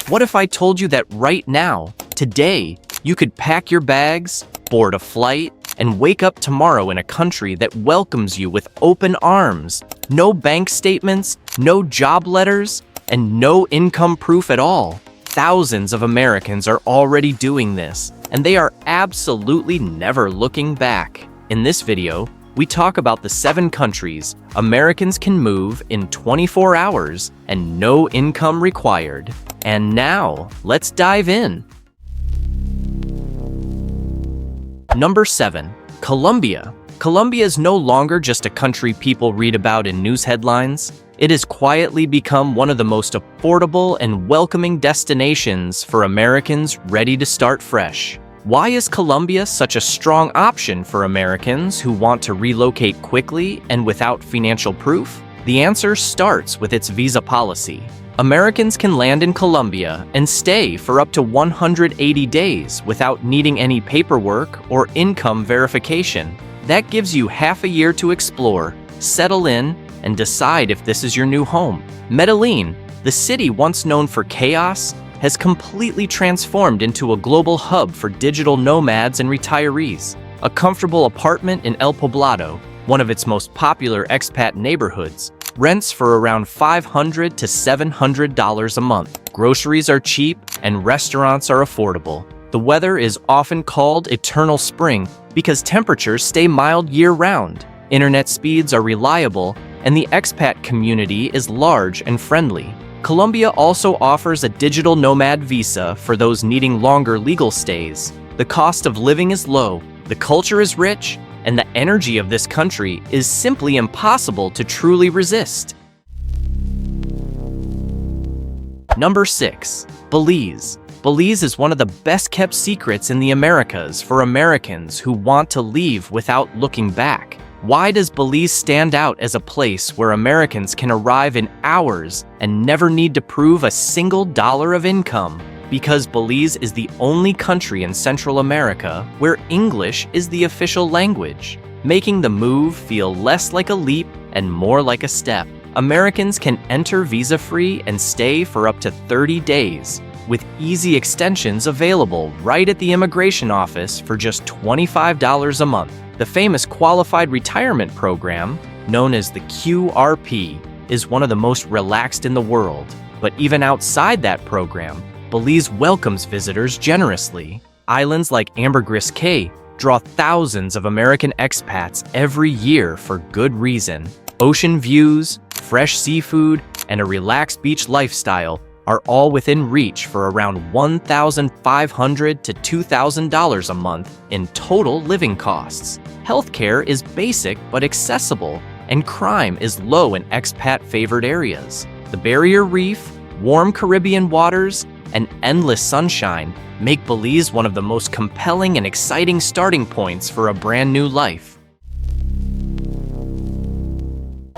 What if I told you that right now, today, you could pack your bags, board a flight, and wake up tomorrow in a country that welcomes you with open arms? No bank statements, no job letters, and no income proof at all. Thousands of Americans are already doing this, and they are absolutely never looking back. In this video, we talk about the 7 countries Americans can move in 24 hours and no income required. And now, let's dive in. Number 7. Colombia. Colombia is no longer just a country people read about in news headlines. It has quietly become one of the most affordable and welcoming destinations for Americans ready to start fresh. Why is Colombia such a strong option for Americans who want to relocate quickly and without financial proof? The answer starts with its visa policy. Americans can land in Colombia and stay for up to 180 days without needing any paperwork or income verification. That gives you half a year to explore, settle in, and decide if this is your new home. Medellín, the city once known for chaos, has completely transformed into a global hub for digital nomads and retirees. A comfortable apartment in El Poblado, one of its most popular expat neighborhoods, rents for around $500 to $700 a month. Groceries are cheap and restaurants are affordable. The weather is often called eternal spring because temperatures stay mild year-round. Internet speeds are reliable, and the expat community is large and friendly. Colombia also offers a digital nomad visa for those needing longer legal stays. The cost of living is low, the culture is rich, and the energy of this country is simply impossible to truly resist. Number 6. Belize. Belize is one of the best-kept secrets in the Americas for Americans who want to leave without looking back. Why does Belize stand out as a place where Americans can arrive in hours and never need to prove a single dollar of income? Because Belize is the only country in Central America where English is the official language, making the move feel less like a leap and more like a step. Americans can enter visa-free and stay for up to 30 days, with easy extensions available right at the immigration office for just $25 a month. The famous Qualified Retirement Program, known as the QRP, is one of the most relaxed in the world. But even outside that program, Belize welcomes visitors generously. Islands like Ambergris Caye draw thousands of American expats every year for good reason. Ocean views, fresh seafood, and a relaxed beach lifestyle are all within reach for around $1,500 to $2,000 a month in total living costs. Healthcare is basic but accessible, and crime is low in expat-favored areas. The Barrier Reef, warm Caribbean waters, and endless sunshine make Belize one of the most compelling and exciting starting points for a brand new life.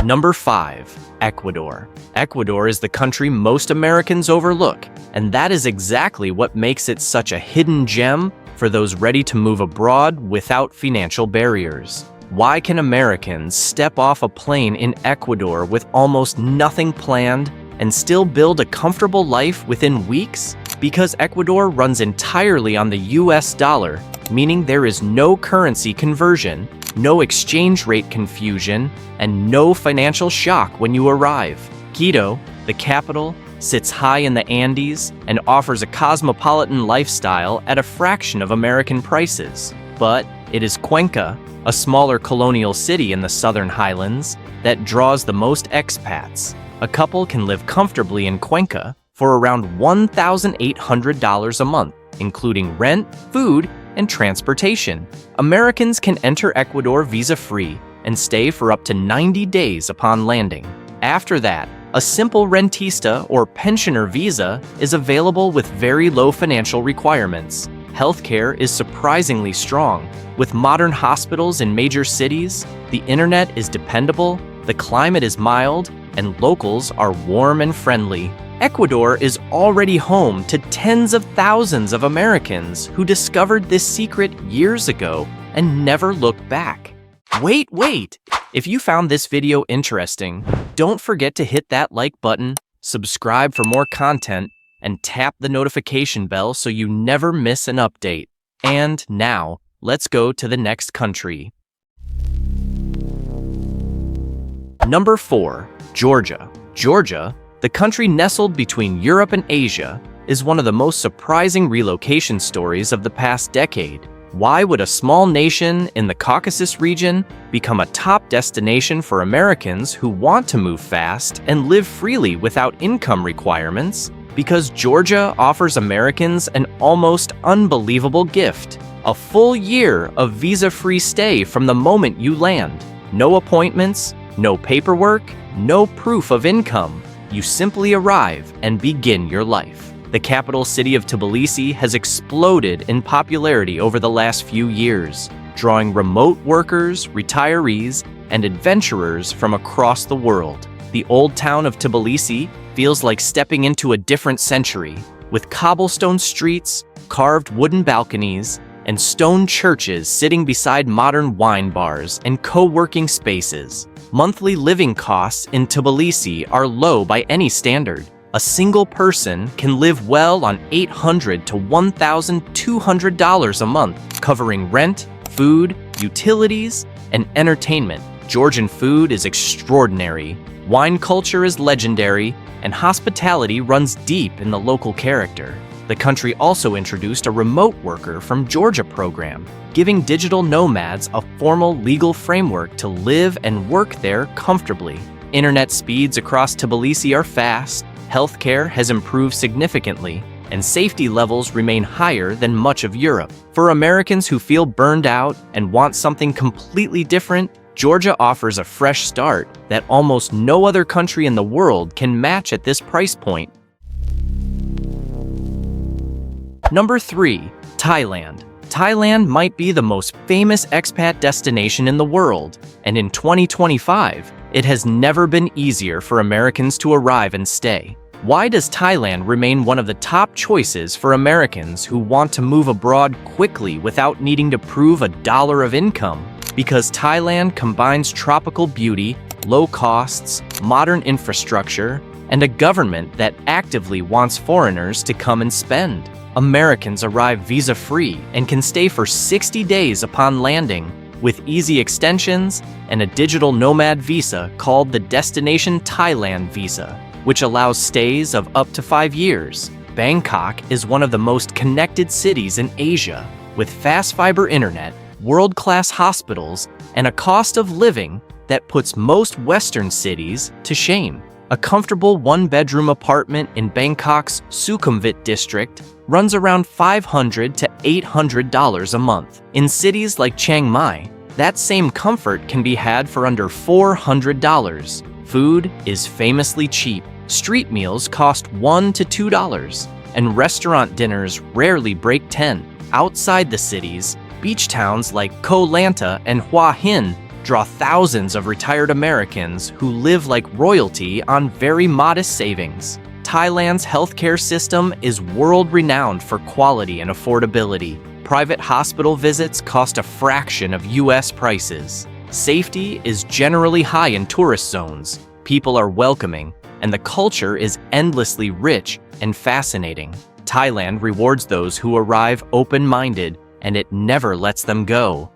Number 5. Ecuador. Ecuador is the country most Americans overlook, and that is exactly what makes it such a hidden gem for those ready to move abroad without financial barriers. Why can Americans step off a plane in Ecuador with almost nothing planned and still build a comfortable life within weeks? Because Ecuador runs entirely on the US dollar, meaning there is no currency conversion, no exchange rate confusion, and no financial shock when you arrive. Quito, the capital, sits high in the Andes and offers a cosmopolitan lifestyle at a fraction of American prices. But it is Cuenca, a smaller colonial city in the southern highlands, that draws the most expats. A couple can live comfortably in Cuenca for around $1,800 a month, including rent, food, and transportation. Americans can enter Ecuador visa-free and stay for up to 90 days upon landing. After that, a simple rentista or pensioner visa is available with very low financial requirements. Healthcare is surprisingly strong. With modern hospitals in major cities, the internet is dependable, the climate is mild, and locals are warm and friendly. Ecuador is already home to tens of thousands of Americans who discovered this secret years ago and never looked back. Wait! If you found this video interesting, don't forget to hit that like button, subscribe for more content, and tap the notification bell so you never miss an update. And now, let's go to the next country. Number 4. Georgia. Georgia, the country nestled between Europe and Asia, is one of the most surprising relocation stories of the past decade. Why would a small nation in the Caucasus region become a top destination for Americans who want to move fast and live freely without income requirements? Because Georgia offers Americans an almost unbelievable gift: a full year of visa-free stay from the moment you land. No appointments, no paperwork, no proof of income. You simply arrive and begin your life. The capital city of Tbilisi has exploded in popularity over the last few years, drawing remote workers, retirees, and adventurers from across the world. The old town of Tbilisi feels like stepping into a different century, with cobblestone streets, carved wooden balconies, and stone churches sitting beside modern wine bars and co-working spaces. Monthly living costs in Tbilisi are low by any standard. A single person can live well on $800 to $1,200 a month, covering rent, food, utilities, and entertainment. Georgian food is extraordinary, wine culture is legendary, and hospitality runs deep in the local character. The country also introduced a remote worker from Georgia program, giving digital nomads a formal legal framework to live and work there comfortably. Internet speeds across Tbilisi are fast, healthcare has improved significantly, and safety levels remain higher than much of Europe. For Americans who feel burned out and want something completely different, Georgia offers a fresh start that almost no other country in the world can match at this price point. Number 3. Thailand. Thailand might be the most famous expat destination in the world, and in 2025, it has never been easier for Americans to arrive and stay. Why does Thailand remain one of the top choices for Americans who want to move abroad quickly without needing to prove $1 of income? Because Thailand combines tropical beauty, low costs, modern infrastructure, and a government that actively wants foreigners to come and spend. Americans arrive visa-free and can stay for 60 days upon landing, with easy extensions and a digital nomad visa called the Destination Thailand Visa, which allows stays of up to 5 years. Bangkok is one of the most connected cities in Asia, with fast fiber internet, world-class hospitals, and a cost of living that puts most Western cities to shame. A comfortable one-bedroom apartment in Bangkok's Sukhumvit district runs around $500 to $800 a month. In cities like Chiang Mai, that same comfort can be had for under $400. Food is famously cheap. Street meals cost $1 to $2, and restaurant dinners rarely break $10. Outside the cities, beach towns like Koh Lanta and Hua Hin draw thousands of retired Americans who live like royalty on very modest savings. Thailand's healthcare system is world-renowned for quality and affordability. Private hospital visits cost a fraction of US prices. Safety is generally high in tourist zones. People are welcoming, and the culture is endlessly rich and fascinating. Thailand rewards those who arrive open-minded, and it never lets them go.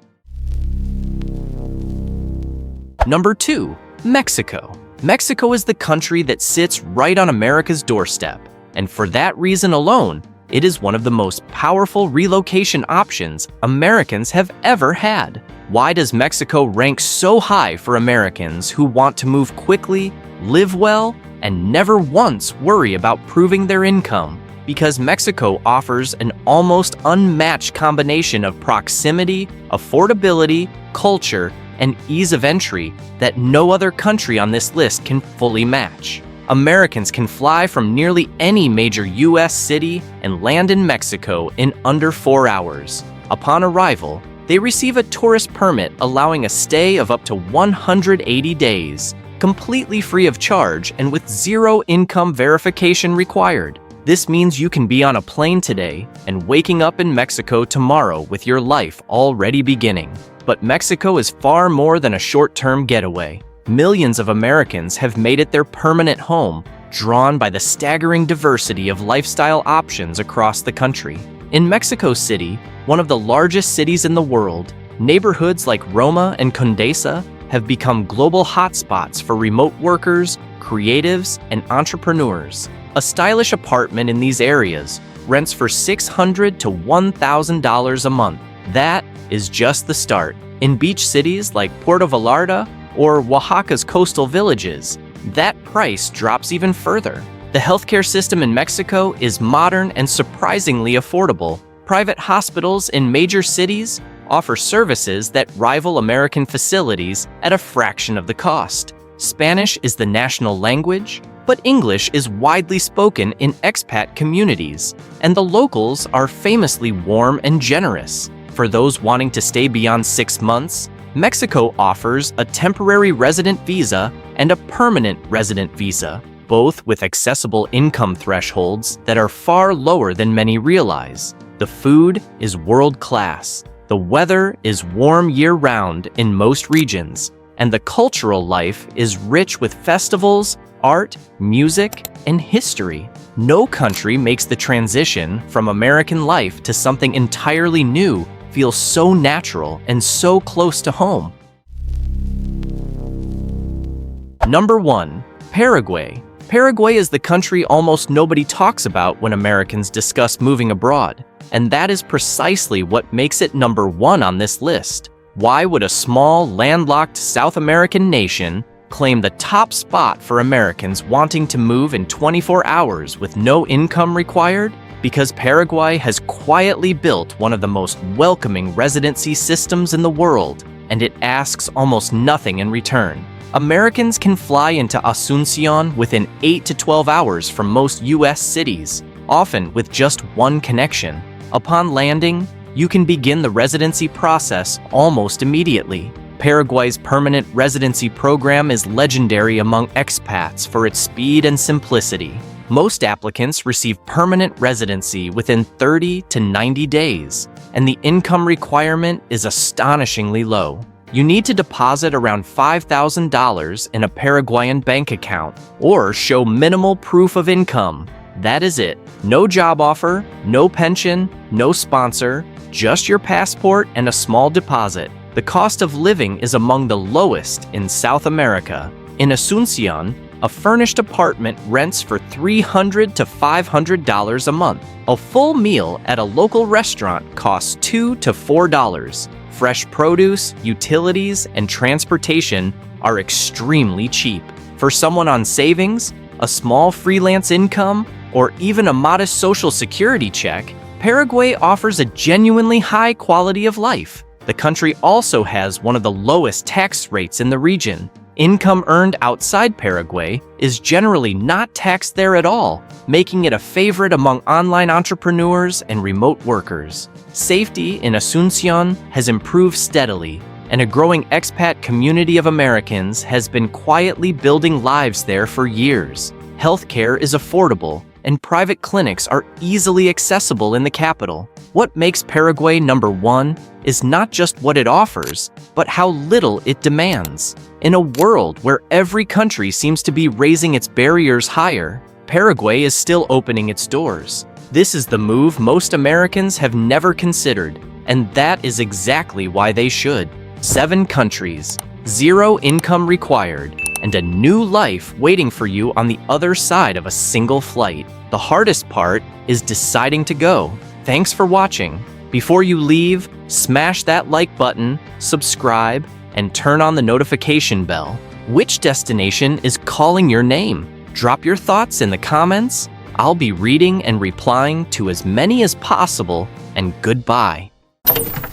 Number 2. Mexico. Mexico is the country that sits right on America's doorstep, and for that reason alone, it is one of the most powerful relocation options Americans have ever had. Why does Mexico rank so high for Americans who want to move quickly, live well, and never once worry about proving their income? Because Mexico offers an almost unmatched combination of proximity, affordability, culture, and ease of entry that no other country on this list can fully match. Americans can fly from nearly any major US city and land in Mexico in under 4 hours. Upon arrival, they receive a tourist permit allowing a stay of up to 180 days, completely free of charge and with zero income verification required. This means you can be on a plane today and waking up in Mexico tomorrow with your life already beginning. But Mexico is far more than a short-term getaway. Millions of Americans have made it their permanent home, drawn by the staggering diversity of lifestyle options across the country. In Mexico City, one of the largest cities in the world, neighborhoods like Roma and Condesa have become global hotspots for remote workers, creatives, and entrepreneurs. A stylish apartment in these areas rents for $600 to $1,000 a month. That is just the start. In beach cities like Puerto Vallarta or Oaxaca's coastal villages, that price drops even further. The healthcare system in Mexico is modern and surprisingly affordable. Private hospitals in major cities offer services that rival American facilities at a fraction of the cost. Spanish is the national language, but English is widely spoken in expat communities, and the locals are famously warm and generous. For those wanting to stay beyond 6 months, Mexico offers a temporary resident visa and a permanent resident visa, both with accessible income thresholds that are far lower than many realize. The food is world-class. The weather is warm year-round in most regions, and the cultural life is rich with festivals, art, music, and history. No country makes the transition from American life to something entirely new feel so natural and so close to home. Number 1. Paraguay. Paraguay is the country almost nobody talks about when Americans discuss moving abroad, and that is precisely what makes it number 1 on this list. Why would a small, landlocked South American nation claim the top spot for Americans wanting to move in 24 hours with no income required? Because Paraguay has quietly built one of the most welcoming residency systems in the world, and it asks almost nothing in return. Americans can fly into Asunción within 8 to 12 hours from most U.S. cities, often with just one connection. Upon landing, you can begin the residency process almost immediately. Paraguay's permanent residency program is legendary among expats for its speed and simplicity. Most applicants receive permanent residency within 30 to 90 days, and the income requirement is astonishingly low. You need to deposit around $5,000 in a Paraguayan bank account or show minimal proof of income. That is it. No job offer, no pension, no sponsor, just your passport and a small deposit. The cost of living is among the lowest in South America. In Asunción, a furnished apartment rents for $300 to $500 a month. A full meal at a local restaurant costs $2 to $4. Fresh produce, utilities, and transportation are extremely cheap. For someone on savings, a small freelance income, or even a modest social security check, Paraguay offers a genuinely high quality of life. The country also has one of the lowest tax rates in the region. Income earned outside Paraguay is generally not taxed there at all, making it a favorite among online entrepreneurs and remote workers. Safety in Asunción has improved steadily, and a growing expat community of Americans has been quietly building lives there for years. Healthcare is affordable, and private clinics are easily accessible in the capital. What makes Paraguay number 1 is not just what it offers, but how little it demands. In a world where every country seems to be raising its barriers higher, Paraguay is still opening its doors. This is the move most Americans have never considered, and that is exactly why they should. 7 countries, 0 income required, and a new life waiting for you on the other side of a single flight. The hardest part is deciding to go. Thanks for watching. Before you leave, smash that like button, subscribe, and turn on the notification bell. Which destination is calling your name? Drop your thoughts in the comments. I'll be reading and replying to as many as possible, and goodbye.